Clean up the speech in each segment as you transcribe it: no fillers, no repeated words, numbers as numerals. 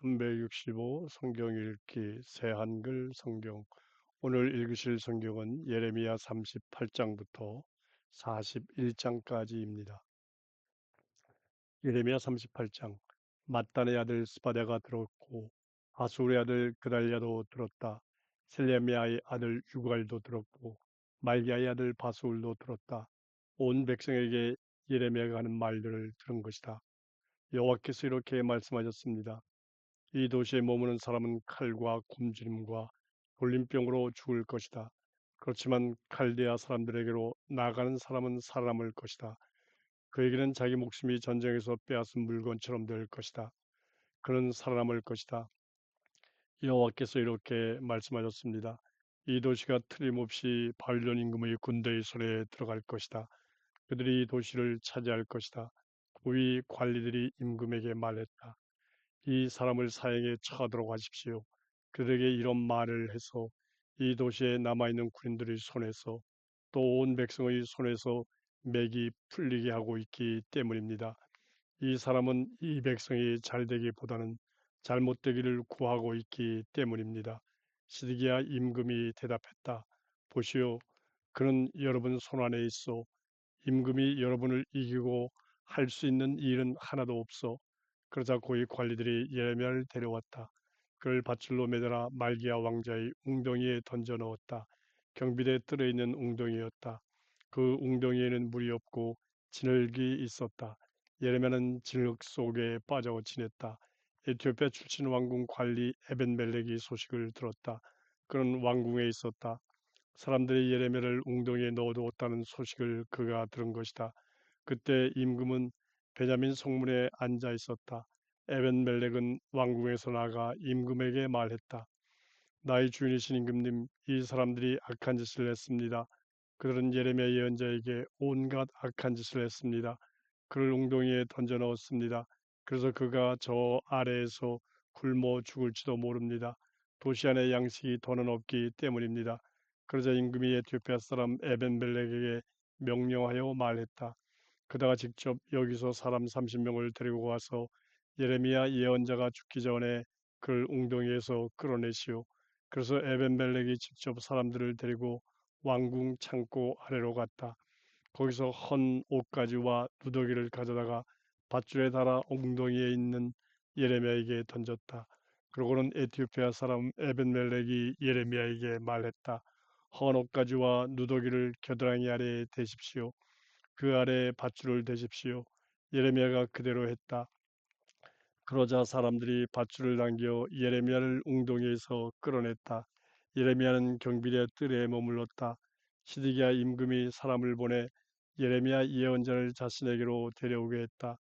365 성경 읽기 새한글 성경. 오늘 읽으실 성경은 예레미야 38장부터 41장까지입니다. 예레미야 38장. mat단의 아들 스바랴가 들었고 아수르의 아들 그달랴도 들었다. 셀레미야의 아들 유갈도 들었고 말기야의 아들 바스울도 들었다. 온 백성에게 예레미야가 하는 말들을 들은 것이다. 여호와께서 이렇게 말씀하셨습니다. 이 도시에 머무는 사람은 칼과 굶주림과 돌림병으로 죽을 것이다. 그렇지만 칼데아 사람들에게로 나가는 사람은 살아남을 것이다. 그에게는 자기 목숨이 전쟁에서 빼앗은 물건처럼 될 것이다. 그는 살아남을 것이다. 여호와께서 이렇게 말씀하셨습니다. 이 도시가 틀림없이 바빌론 임금의 군대의 손에 들어갈 것이다. 그들이 이 도시를 차지할 것이다. 고위 관리들이 임금에게 말했다. 이 사람을 사형에 처하도록 하십시오. 그들에게 이런 말을 해서 이 도시에 남아있는 군인들의 손에서 또 온 백성의 손에서 맥이 풀리게 하고 있기 때문입니다. 이 사람은 이 백성이 잘되기보다는 잘못되기를 구하고 있기 때문입니다. 시드기야 임금이 대답했다. 보시오, 그는 여러분 손안에 있어. 임금이 여러분을 이기고 할 수 있는 일은 하나도 없어. 그러자 고위 관리들이 예레미야를 데려왔다. 그를 밧줄로 매달아 말기야 왕자의 웅덩이에 던져 넣었다. 경비대 뜰에 있는 웅덩이였다. 그 웅덩이에는 물이 없고 진흙이 있었다. 예레미야는 진흙 속에 빠져 지냈다. 에티오피아 출신 왕궁 관리 에벤멜렉이 소식을 들었다. 그는 왕궁에 있었다. 사람들이 예레미야를 웅덩이에 넣어두었다는 소식을 그가 들은 것이다. 그때 임금은 베냐민 성문에 앉아 있었다. 에벤멜렉은 왕궁에서 나가 임금에게 말했다. 나의 주인이신 임금님, 이 사람들이 악한 짓을 했습니다. 그들은 예레미야 예언자에게 온갖 악한 짓을 했습니다. 그를 웅덩이에 던져 넣었습니다. 그래서 그가 저 아래에서 굶어 죽을지도 모릅니다. 도시 안에 양식이 더는 없기 때문입니다. 그러자 임금이 에티오피아 사람 에벤멜렉에게 명령하여 말했다. 그다가 직접 여기서 사람 30명을 데리고 와서 예레미야 예언자가 죽기 전에 그를 웅덩이에서 끌어내시오. 그래서 에벤멜렉이 직접 사람들을 데리고 왕궁 창고 아래로 갔다. 거기서 헌 옷가지와 누더기를 가져다가 밧줄에 달아 엉덩이에 있는 예레미야에게 던졌다. 그러고는 에티오피아 사람 에벤멜렉이 예레미야에게 말했다. 헌 옷가지와 누더기를 겨드랑이 아래에 대십시오. 그 아래에 밧줄을 대십시오. 예레미야가 그대로 했다. 그러자 사람들이 밧줄을 당겨 예레미야를 웅덩이에서 끌어냈다. 예레미야는 경비대 뜰에 머물렀다. 시드기야 임금이 사람을 보내 예레미야 예언자를 자신에게로 데려오게 했다.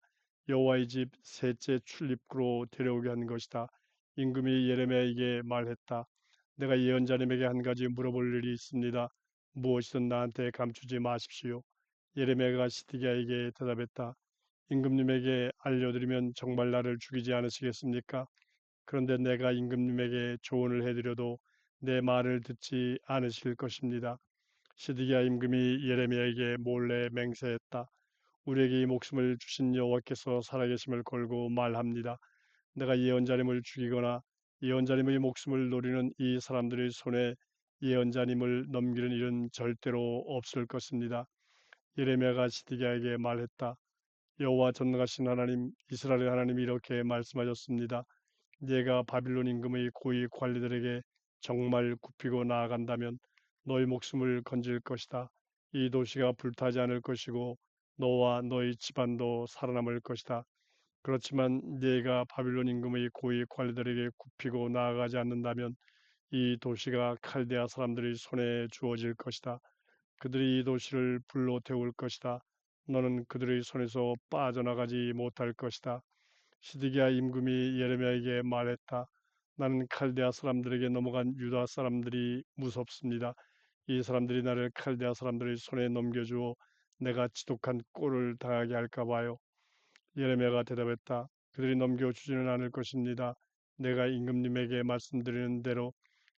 여호와의 집 셋째 출입구로 데려오게 한 것이다. 임금이 예레미야에게 말했다. 내가 예언자님에게 한 가지 물어볼 일이 있습니다. 무엇이든 나한테 감추지 마십시오. 예레미야가 시드기야에게 대답했다. 임금님에게 알려드리면 정말 나를 죽이지 않으시겠습니까? 그런데 내가 임금님에게 조언을 해드려도 내 말을 듣지 않으실 것입니다. 시드기야 임금이 예레미야에게 몰래 맹세했다. 우리에게 이 목숨을 주신 여호와께서 살아계심을 걸고 말합니다. 내가 예언자님을 죽이거나 예언자님의 목숨을 노리는 이 사람들의 손에 예언자님을 넘기는 일은 절대로 없을 것입니다. 예레미야가 시드기야에게 말했다. 여호와 전능하신 하나님 이스라엘의 하나님이 이렇게 말씀하셨습니다. 네가 바빌론 임금의 고위 관리들에게 정말 굽히고 나아간다면 너희 목숨을 건질 것이다. 이 도시가 불타지 않을 것이고 너와 너희 집안도 살아남을 것이다. 그렇지만 네가 바빌론 임금의 고위 관리들에게 굽히고 나아가지 않는다면 이 도시가 칼데아 사람들의 손에 주어질 것이다. 그들이 이 도시를 불로 태울 것이다. 너는 그들의 손에서 빠져나가지 못할 것이다. 시드기야 임금이 예레미야에게 말했다. 나는 칼데아 사람들에게 넘어간 유다 사람들이 무섭습니다. 이 사람들이 나를 칼데아 사람들의 손에 넘겨주어 내가 지독한 꼴을 당하게 할까 봐요. 예레미야가 대답했다. 그들이 넘겨주지는 않을 것입니다. 내가 임금님에게 말씀드리는 대로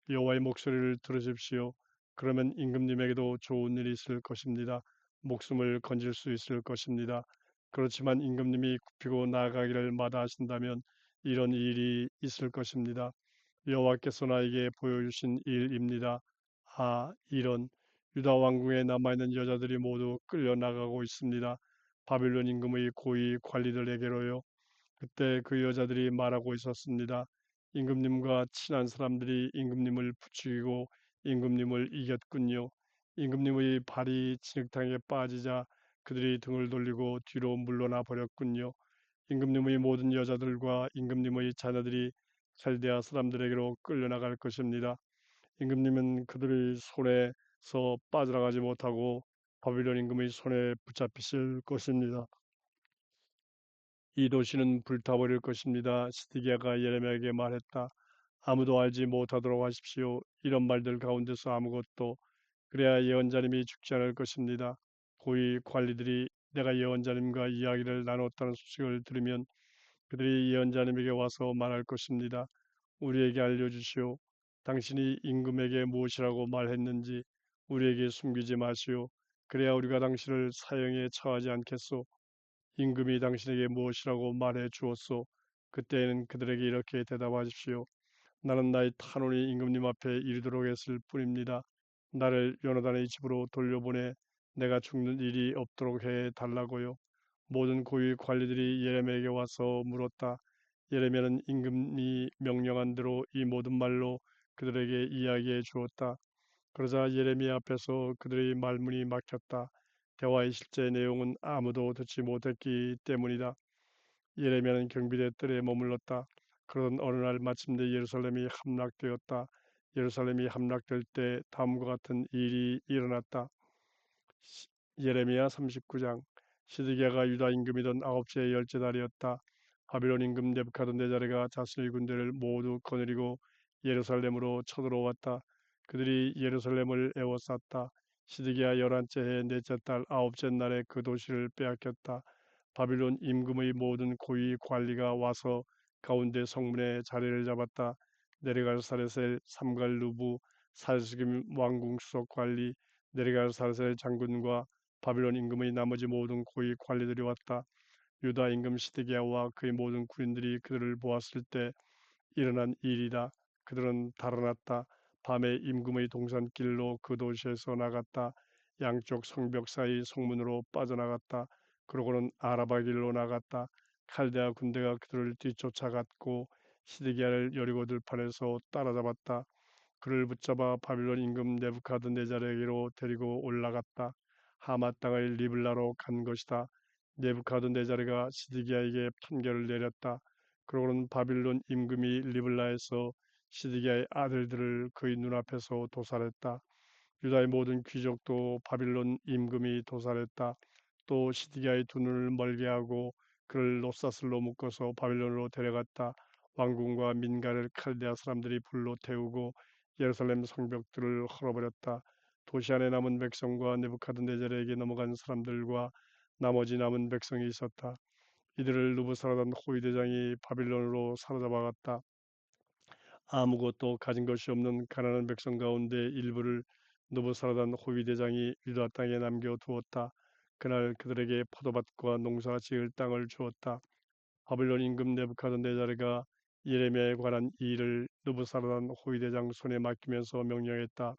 여호와의 목소리를 들으십시오. 그러면 임금님에게도 좋은 일이 있을 것입니다. 목숨을 건질 수 있을 것입니다. 그렇지만 임금님이 굽히고 나아가기를 마다하신다면 이런 일이 있을 것입니다. 여호와께서 나에게 보여주신 일입니다. 아, 이런 유다 왕궁에 남아있는 여자들이 모두 끌려나가고 있습니다. 바빌론 임금의 고위 관리들에게로요. 그때 그 여자들이 말하고 있었습니다. 임금님과 친한 사람들이 임금님을 부추기고 임금님을 이겼군요. 임금님의 발이 진흙탕에 빠지자 그들이 등을 돌리고 뒤로 물러나 버렸군요. 임금님의 모든 여자들과 임금님의 자녀들이 찰데아 사람들에게로 끌려나갈 것입니다. 임금님은 그들의 손에서 빠져나가지 못하고 바빌론 임금의 손에 붙잡히실 것입니다. 이 도시는 불타버릴 것입니다. 시드기야가 예레미야에게 말했다. 아무도 알지 못하도록 하십시오. 이런 말들 가운데서 아무것도 그래야 예언자님이 죽지 않을 것입니다. 고위 관리들이 내가 예언자님과 이야기를 나눴다는 소식을 들으면 그들이 예언자님에게 와서 말할 것입니다. 우리에게 알려주시오. 당신이 임금에게 무엇이라고 말했는지 우리에게 숨기지 마시오. 그래야 우리가 당신을 사형에 처하지 않겠소. 임금이 당신에게 무엇이라고 말해 주었소. 그때에는 그들에게 이렇게 대답하십시오. 나는 나의 탄원이 임금님 앞에 이르도록 했을 뿐입니다. 나를 요나단의 집으로 돌려보내 내가 죽는 일이 없도록 해 달라고요. 모든 고위 관리들이 예레미야에게 와서 물었다. 예레미야는 임금이 명령한 대로 이 모든 말로 그들에게 이야기해 주었다. 그러자 예레미야 앞에서 그들의 말문이 막혔다. 대화의 실제 내용은 아무도 듣지 못했기 때문이다. 예레미야는 경비대 뜰에 머물렀다. 그러던 어느 날 마침내 예루살렘이 함락되었다. 예루살렘이 함락될 때 다음과 같은 일이 일어났다. 예레미야 39장. 시드기야가 유다 임금이던 아홉째 열째 달이었다. 바빌론 임금 느부갓네살이 자신의 군대를 모두 거느리고 예루살렘으로 쳐들어왔다. 그들이 예루살렘을 에워쌌다. 시드기야 11째 해 넷째 달 아홉째 날에 그 도시를 빼앗겼다. 바빌론 임금의 모든 고위 관리가 와서 가운데 성문에 자리를 잡았다. 네르갈사레셀 삼갈루부 살스김 왕궁 수석 관리 네르갈사레셀 장군과 바빌론 임금의 나머지 모든 고위 관리들이 왔다. 유다 임금 시드기야와 그의 모든 군인들이 그들을 보았을 때 일어난 일이다. 그들은 달아났다. 밤에 임금의 동산길로 그 도시에서 나갔다. 양쪽 성벽 사이 성문으로 빠져나갔다. 그러고는 아라바 길로 나갔다. 칼데아 군대가 그들을 뒤쫓아갔고 시드기야를 여리고 들판에서 따라잡았다. 그를 붙잡아 바빌론 임금 네부카드네자르에게로 데리고 올라갔다. 하맛 땅의 리블라로 간 것이다. 네부카드네자르가 시드기야에게 판결을 내렸다. 그러고는 바빌론 임금이 리블라에서 시드기야의 아들들을 그의 눈앞에서 도살했다. 유다의 모든 귀족도 바빌론 임금이 도살했다. 또 시드기야의 두 눈을 멀게 하고 그를 롯사슬로 묶어서 바빌론으로 데려갔다. 왕궁과 민가를 칼데아 사람들이 불로 태우고 예루살렘 성벽들을 헐어버렸다. 도시 안에 남은 백성과 느부카드네잘에게 넘어간 사람들과 나머지 남은 백성이 있었다. 이들을 느부사라단 호위대장이 바빌론으로 사로잡아갔다. 아무것도 가진 것이 없는 가난한 백성 가운데 일부를 느부사라단 호위대장이 유다 땅에 남겨두었다. 그날 그들에게 포도밭과 농사 지을 땅을 주었다. 바빌론 임금 느부카드네자르가 예레미야에 관한 이 일을 느부사라단 호위대장 손에 맡기면서 명령했다.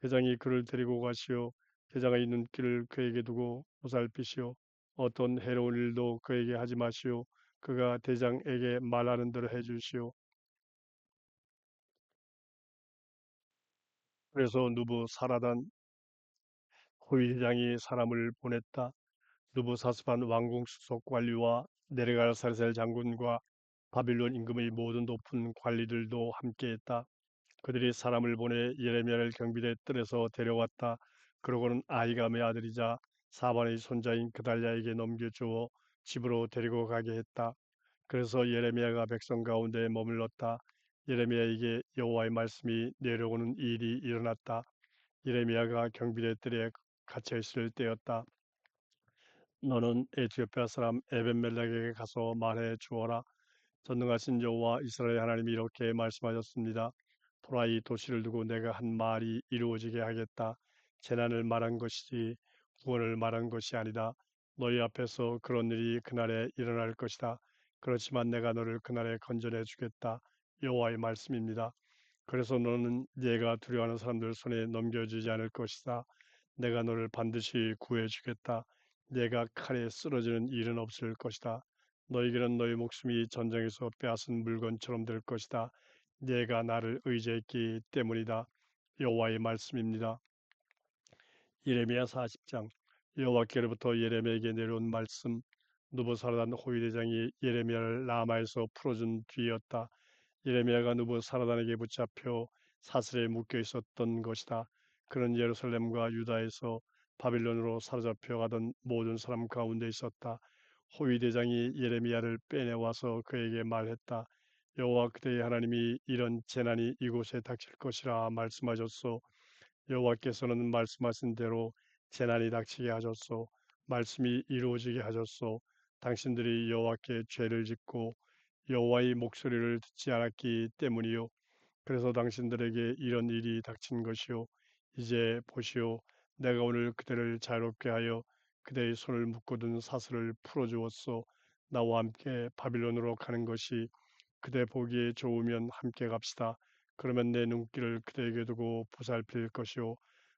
대장이 그를 데리고 가시오. 대장의 눈길을 그에게 두고 보살피시오. 어떤 해로운 일도 그에게 하지 마시오. 그가 대장에게 말하는 대로 해주시오. 그래서 느부사라단 호위대장이 사람을 보냈다. 느부사스반 왕궁 수석 관리와 네르갈사르셀 장군과 바빌론 임금의 모든 높은 관리들도 함께했다. 그들이 사람을 보내 예레미야를 경비대 뜰에서 데려왔다. 그러고는 아히감의 아들이자 사반의 손자인 그달랴에게 넘겨주어 집으로 데리고 가게 했다. 그래서 예레미야가 백성 가운데 머물렀다. 예레미야에게 여호와의 말씀이 내려오는 일이 일어났다. 예레미야가 경비대 뜰에 갇혀 있을 때였다. 너는 에티오피아 사람 에벤멜렉에게 가서 말해 주어라. 전능하신 여호와 이스라엘 하나님이 이렇게 말씀하셨습니다. 보라, 이 도시를 두고 내가 한 말이 이루어지게 하겠다. 재난을 말한 것이지 구원을 말한 것이 아니다. 너희 앞에서 그런 일이 그날에 일어날 것이다. 그렇지만 내가 너를 그날에 건져내 주겠다. 여호와의 말씀입니다. 그래서 너는 네가 두려워하는 사람들 손에 넘겨지지 않을 것이다. 내가 너를 반드시 구해 주겠다. 네가 칼에 쓰러지는 일은 없을 것이다. 너에게는 너의 목숨이 전쟁에서 빼앗은 물건처럼 될 것이다. 네가 나를 의지했기 때문이다. 여호와의 말씀입니다. 예레미야 40장. 여호와께로부터 예레미야에게 내려온 말씀. 느부사라단 호위 대장이 예레미야를 라마에서 풀어준 뒤였다. 예레미야가 느부사라단에게 붙잡혀 사슬에 묶여 있었던 것이다. 그는 예루살렘과 유다에서 바빌론으로 사로잡혀 가던 모든 사람 가운데 있었다. 호위 대장이 예레미야를 빼내와서 그에게 말했다. 여호와 그대의 하나님이 이런 재난이 이곳에 닥칠 것이라 말씀하셨소. 여호와께서는 말씀하신 대로 재난이 닥치게 하셨소. 말씀이 이루어지게 하셨소. 당신들이 여호와께 죄를 짓고 여호와의 목소리를 듣지 않았기 때문이요. 그래서 당신들에게 이런 일이 닥친 것이요. 이제 보시오. 내가 오늘 그대를 자유롭게 하여 그대의 손을 묶어둔 사슬을 풀어주었소. 나와 함께 바빌론으로 가는 것이 그대 보기에 좋으면 함께 갑시다. 그러면 내 눈길을 그대에게 두고 보살필 것이요.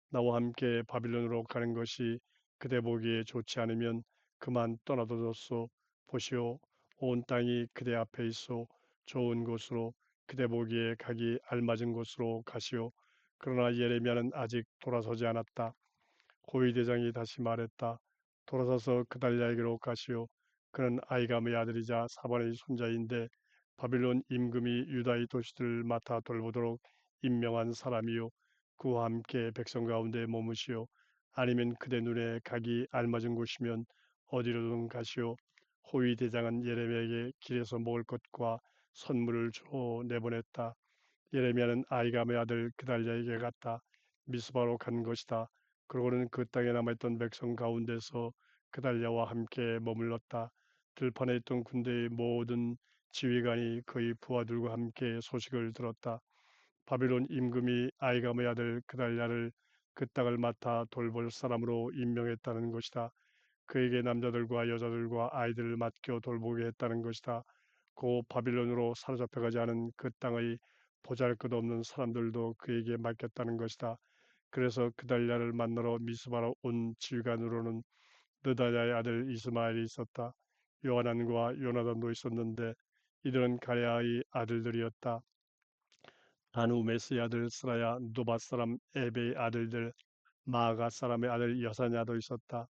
나와 함께 바빌론으로 가는 것이 그대 보기에 좋지 않으면 그만 떠나도 좋소. 보시오. 온 땅이 그대 앞에 있어 좋은 곳으로 그대 보기에 가기 알맞은 곳으로 가시오. 그러나 예레미야는 아직 돌아서지 않았다. 고위 대장이 다시 말했다. 돌아서서 그달랴에게로 가시오. 그는 아이감의 아들이자 사반의 손자인데 바빌론 임금이 유다의 도시들을 맡아 돌보도록 임명한 사람이요. 그와 함께 백성 가운데 머무시오. 아니면 그대 눈에 가기 알맞은 곳이면 어디로든 가시오. 호위 대장은 예레미야에게 길에서 먹을 것과 선물을 주어 내보냈다. 예레미야는 아이감의 아들 그달랴에게 갔다. 미스바로 간 것이다. 그러고는 그 땅에 남아있던 백성 가운데서 그달랴와 함께 머물렀다. 들판에 있던 군대의 모든 지휘관이 그의 부하들과 함께 소식을 들었다. 바빌론 임금이 아이감의 아들 그달랴를 그 땅을 맡아 돌볼 사람으로 임명했다는 것이다. 그에게 남자들과 여자들과 아이들을 맡겨 돌보게 했다는 것이다. 고 바빌론으로 사로잡혀가지 않은 그 땅의 보잘것없는 사람들도 그에게 맡겼다는 것이다. 그래서 그달랴를 만나러 미스바로 온 지휘관으로는 느다냐의 아들 이스마엘이 있었다. 요하난과 요나단도 있었는데 이들은 가레아의 아들들이었다. 다누메스의 아들 스라야 누밧 사람 에베의 아들들 마아가 사람의 아들 여사냐도 있었다.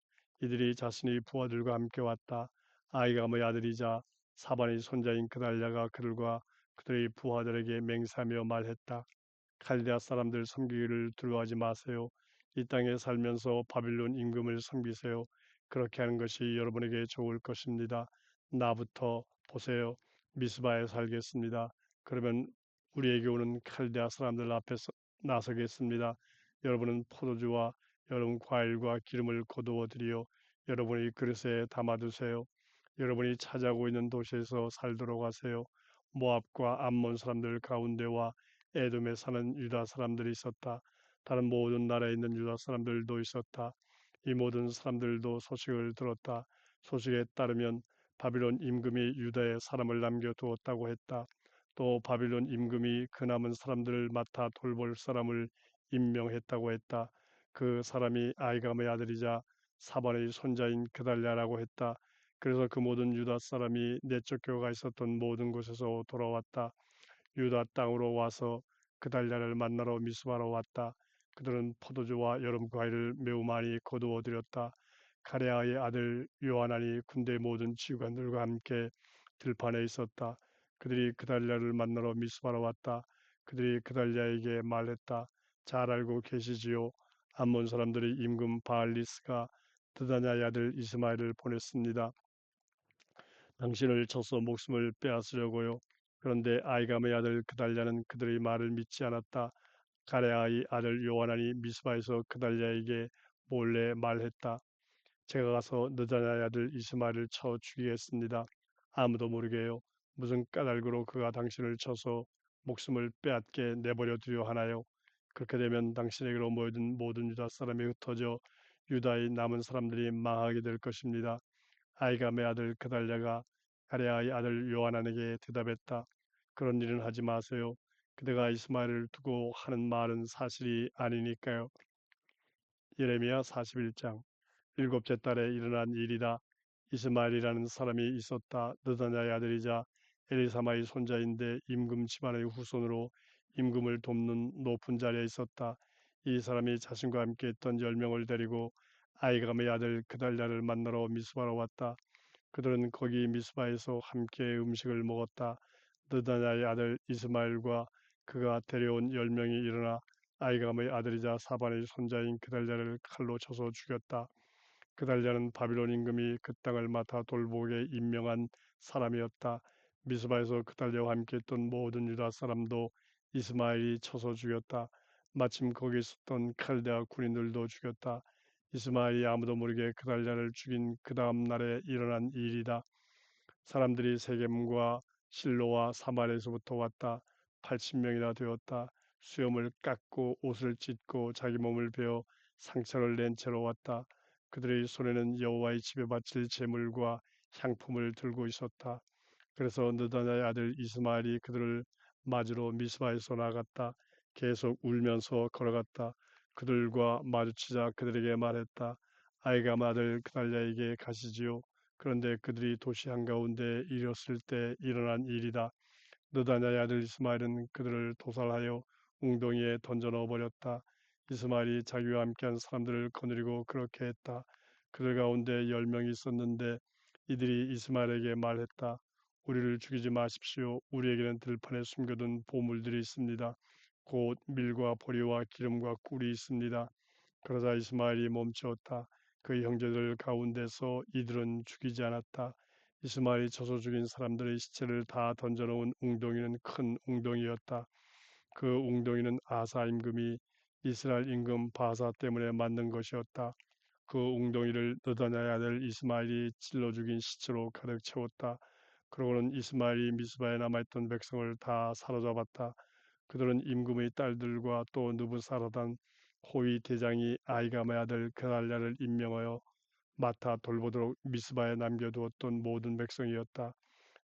이들이 자신의 부하들과 함께 왔다. 아이감의 아들이자 사반의 손자인 그달랴가 그들과 그들의 부하들에게 맹세하며 말했다. 칼데아 사람들 섬기기를 두려워하지 마세요. 이 땅에 살면서 바빌론 임금을 섬기세요. 그렇게 하는 것이 여러분에게 좋을 것입니다. 나부터 보세요. 미스바에 살겠습니다. 그러면 우리에게 오는 칼데아 사람들 앞에서 나서겠습니다. 여러분은 포도주와 여름 과일과 기름을 거두어 드리어 여러분의 그릇에 담아두세요. 여러분이 차지하고 있는 도시에서 살도록 하세요. 모압과 암몬 사람들 가운데와 에돔에 사는 유다 사람들이 있었다. 다른 모든 나라에 있는 유다 사람들도 있었다. 이 모든 사람들도 소식을 들었다. 소식에 따르면 바빌론 임금이 유다에 사람을 남겨두었다고 했다. 또 바빌론 임금이 그 남은 사람들을 맡아 돌볼 사람을 임명했다고 했다. 그 사람이 아이감의 아들이자 사반의 손자인 그달랴라고 했다. 그래서 그 모든 유다 사람이 내쫓겨가 있었던 모든 곳에서 돌아왔다. 유다 땅으로 와서 그달랴를 만나러 미스바로 왔다. 그들은 포도주와 여름 과일을 매우 많이 거두어 들였다. 가레아의 아들 요하난이 군대 모든 지휘관들과 함께 들판에 있었다. 그들이 그달랴를 만나러 미스바로 왔다. 그들이 그달랴에게 말했다. 잘 알고 계시지요. 암몬 사람들이 임금 바알리스가 드다냐의 아들 이스마엘을 보냈습니다. 당신을 쳐서 목숨을 빼앗으려고요. 그런데 아이감의 아들 그달랴는 그들의 말을 믿지 않았다. 가레아의 아들 요하난이 미스바에서 그달랴에게 몰래 말했다. 제가 가서 느다냐의 아들 이스마엘을 쳐 죽이겠습니다. 아무도 모르게요. 무슨 까닭으로 그가 당신을 쳐서 목숨을 빼앗게 내버려 두려 하나요? 그렇게 되면 당신에게로 모여든 모든 유다 사람이 흩어져 유다의 남은 사람들이 망하게 될 것입니다. 아이감의 아들 그달랴가 가레아의 아들 요하난에게 대답했다. 그런 일은 하지 마세요. 그대가 이스마엘을 두고 하는 말은 사실이 아니니까요. 예레미야 41장. 일곱째 달에 일어난 일이다. 이스마엘이라는 사람이 있었다. 느다냐의 아들이자 엘리사마의 손자인데 임금 집안의 후손으로 임금을 돕는 높은 자리에 있었다. 이 사람이 자신과 함께 있던 10명을 데리고 아이감의 아들 그달랴를 만나러 미스바로 왔다. 그들은 거기 미스바에서 함께 음식을 먹었다. 느다냐의 아들 이스마엘과 그가 데려온 10명이 일어나 아이감의 아들이자 사반의 손자인 그달랴를 칼로 쳐서 죽였다. 그달랴는 바빌론 임금이 그 땅을 맡아 돌보게 임명한 사람이었다. 미스바에서 그달랴와 함께 있던 모든 유다 사람도 이스마엘이 쳐서 죽였다. 마침 거기 있었던 칼데아 군인들도 죽였다. 이스마엘이 아무도 모르게 그달랴를 죽인 그 다음 날에 일어난 일이다. 사람들이 세겜과 실로와 사마리아에서부터 왔다. 80명이나 되었다. 수염을 깎고 옷을 찢고 자기 몸을 베어 상처를 낸 채로 왔다. 그들의 손에는 여호와의 집에 바칠 제물과 향품을 들고 있었다. 그래서 느다냐의 아들 이스마엘이 그들을 맞으러 미스바에서 나갔다. 계속 울면서 걸어갔다. 그들과 마주치자 그들에게 말했다. 아이감 아들 그달랴에게 가시지요. 그런데 그들이 도시 한가운데 이르렀을 때 일어난 일이다. 느다냐의 아들 이스마엘은 그들을 도살하여 웅덩이에 던져 넣어버렸다. 이스마엘이 자기와 함께한 사람들을 거느리고 그렇게 했다. 그들 가운데 10명이 있었는데 이들이 이스마엘에게 말했다. 우리를 죽이지 마십시오. 우리에게는 들판에 숨겨둔 보물들이 있습니다. 곧 밀과 보리와 기름과 꿀이 있습니다. 그러자 이스마엘이 멈추었다. 그 형제들 가운데서 이들은 죽이지 않았다. 이스마엘이 쳐서 죽인 사람들의 시체를 다 던져놓은 웅덩이는 큰 웅덩이였다. 그 웅덩이는 아사 임금이 이스라엘 임금 바사 때문에 만든 것이었다. 그 웅덩이를 느다냐의 아들 이스마엘이 찔러 죽인 시체로 가득 채웠다. 그러고는 이스마엘이 미스바에 남아있던 백성을 다 사로잡았다. 그들은 임금의 딸들과 또 느부사라단 호위 대장이 아이감의 아들 그날랴를 임명하여 맡아 돌보도록 미스바에 남겨두었던 모든 백성이었다.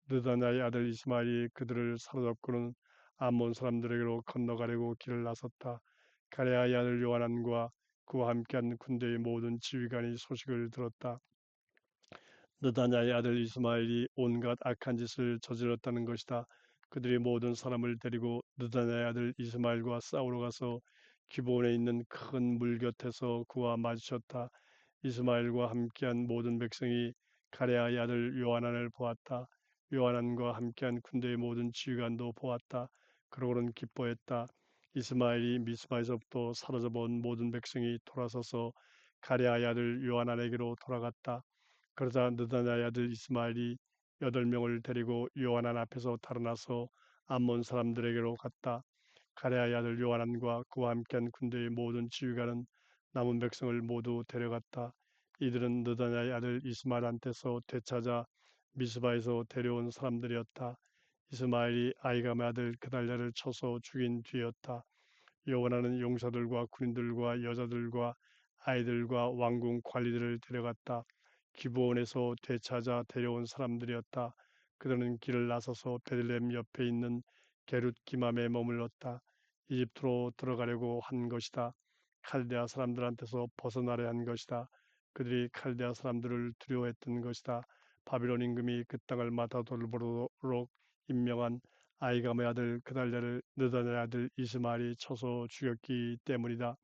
느다냐의 아들 이스마엘이 그들을 사로잡고는 암몬 사람들에게로 건너가려고 길을 나섰다. 가레아의 아들 요하난과 그와 함께한 군대의 모든 지휘관이 소식을 들었다. 느다냐의 아들 이스마엘이 온갖 악한 짓을 저질렀다는 것이다. 그들이 모든 사람을 데리고 느다냐의 아들 이스마엘과 싸우러 가서 기브온에 있는 큰 물 곁에서 그와 마주쳤다. 이스마엘과 함께한 모든 백성이 가레아의 아들 요하난을 보았다. 요하난과 함께한 군대의 모든 지휘관도 보았다. 그러고는 기뻐했다. 이스마엘이 미스바에서부터 사로잡아온 모든 백성이 돌아서서 가레아의 아들 요하난에게로 돌아갔다. 그러자 느다냐의 아들 이스마엘이 8명을 데리고 요하난 앞에서 달아나서 암몬 사람들에게로 갔다. 가레아의 아들 요하난과 그와 함께한 군대의 모든 지휘관은 남은 백성을 모두 데려갔다. 이들은 느다냐의 아들 이스마엘한테서 되찾아 미스바에서 데려온 사람들이었다. 이스마엘이 아이감의 아들 그달랴를 쳐서 죽인 뒤였다. 요하나는 용사들과 군인들과 여자들과 아이들과 왕궁 관리들을 데려갔다. 기브온에서 되찾아 데려온 사람들이었다. 그들은 길을 나서서 베들레헴 옆에 있는 게룻 기맘에 머물렀다. 이집트로 들어가려고 한 것이다. 칼데아 사람들한테서 벗어나려 한 것이다. 그들이 칼데아 사람들을 두려워했던 것이다. 바빌론 임금이 그 땅을 맡아 돌보도록 임명한 아이감의 아들 그달랴를 느다냐의 아들 이스마엘이 쳐서 죽였기 때문이다.